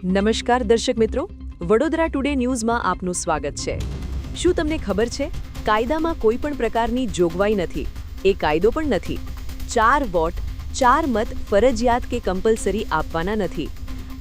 નમસ્કાર દર્શક મિત્રો, વડોદરા ટુડે ન્યૂઝમાં આપનું સ્વાગત છે। શું તમને ખબર છે, કાયદામાં કોઈ પણ પ્રકારની જોગવાઈ નથી, એ કાયદો પણ નથી। 4 વોટ 4 મત ફરજિયાત કે કમ્પલસરી આપવાના નથી।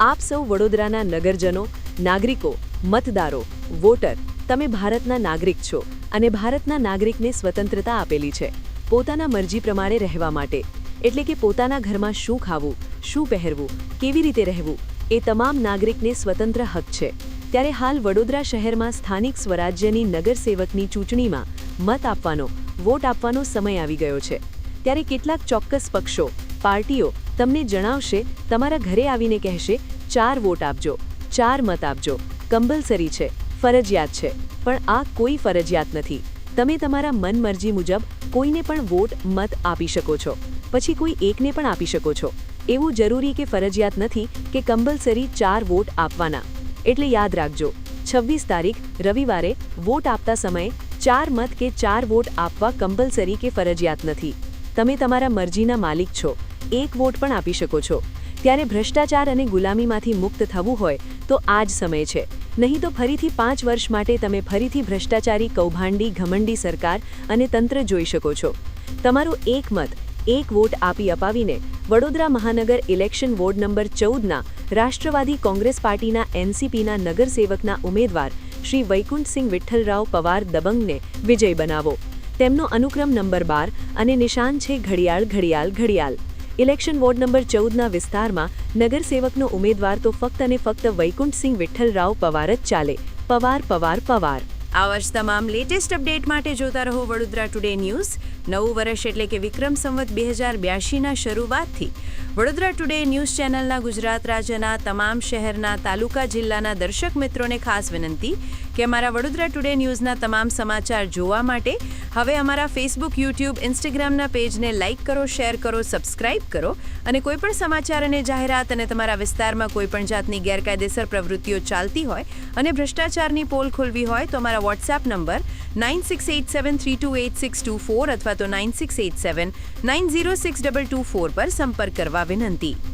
આપ સૌ વડોદરાના નગરજનો, નાગરિકો, મતદારો, વોટર, તમે ભારતના નાગરિક છો અને ભારતના નાગરિકને સ્વતંત્રતા આપેલી છે પોતાના મરજી પ્રમાણે રહેવા માટે, એટલે કે પોતાના ઘરમાં શું ખાવું, શું પહેરવું, કેવી રીતે રહેવું, એ તમામ નાગરિકને સ્વતંત્ર હક છે। ત્યારે હાલ વડોદરા શહેરમાં સ્થાનિક સ્વરાજ્યની નગરસેવકની ચૂંટણીમાં મત આપવાનો, વોટ આપવાનો સમય આવી ગયો છે। ત્યારે કેટલાક ચોક્કસ પક્ષો, પાર્ટીઓ તમને જણાવશે, તમારા ઘરે આવીને કહેશે 4 વોટ આપજો, 4 મત આપજો, કમ્પલસરી છે, ફરજિયાત છે, પણ આ કોઈ ફરજિયાત નથી। તમે તમારા મનમરજી મુજબ કોઈને પણ વોટ મત આપી શકો છો, પછી કોઈ એકને પણ આપી શકો છો। એવું જરૂરી કે ફરજિયાત નથી કે કમ્પલસરી 4 વોટ આપવાના। એટલે યાદ રાખજો, 26 તારીખ રવિવારે વોટ આપતા સમયે 4 મત કે 4 વોટ આપવા કમ્પલસરી કે ફરજિયાત નથી। તમે તમારા મરજીના માલિક છો, 1 વોટ પણ આપી શકો છો। ત્યારે ભ્રષ્ટાચાર અને ગુલામીમાંથી મુક્ત થવું હોય તો આ જ સમય છે, નહીં તો ફરીથી 5 વર્ષ માટે તમે ફરીથી ભ્રષ્ટાચારી, કૌભાંડી, ઘમંડી સરકાર અને તંત્ર જોઈ શકો છો। તમારો 1 મત 1 વોટ આપી અપાવીને વડોદરા મહાનગર ઇલેક્શન વોર્ડ નંબર 14ના રાષ્ટ્રવાદી કોંગ્રેસ પાર્ટીના એનસીપીના નગરસેવકના ઉમેદવાર શ્રી વૈકુંઠસિંહ વિઠ્ઠલરાવ પવાર દબંગને વિજય બનાવો। તેમનો અનુક્રમ નંબર 12 અને નિશાન છે ઘડિયાળ ઘડિયાળ ઘડિયાળ। ઇલેક્શન વોર્ડ નંબર 14ના વિસ્તારમાં નગરસેવકનો ઉમેદવાર તો ફક્ત અને ફક્ત વૈકુંઠસિંહ વિઠ્ઠલરાવ પવાર જ ચાલે। પવાર પવાર પવાર। આવા જ તમામ લેટેસ્ટ અપડેટ માટે જોતા રહો વડોદરા ટુડે ન્યૂઝ। નવું વર્ષ એટલે કે વિક્રમ સંવત 2082ના શરૂઆતથી વડોદરા ટુડે ન્યૂઝ ચેનલના ગુજરાત રાજ્યના તમામ શહેરના, તાલુકા, જિલ્લાના દર્શક મિત્રોને ખાસ વિનંતી કે અમારા વડોદરા ટુડે ન્યૂઝના તમામ સમાચાર જોવા માટે હવે અમારા ફેસબુક, યુટ્યુબ, ઇન્સ્ટાગ્રામના પેજને લાઇક કરો, શેર કરો, સબસ્ક્રાઇબ કરો અને કોઈપણ સમાચાર અને જાહેરાત અને તમારા વિસ્તારમાં કોઈપણ જાતની ગેરકાયદેસર પ્રવૃત્તિઓ ચાલતી હોય અને ભ્રષ્ટાચારની પોલ ખોલવી હોય તો અમારા વોટ્સએપ નંબર 9687328624 અથવા તો 9687906224 પર સંપર્ક કરવા વિનંતી।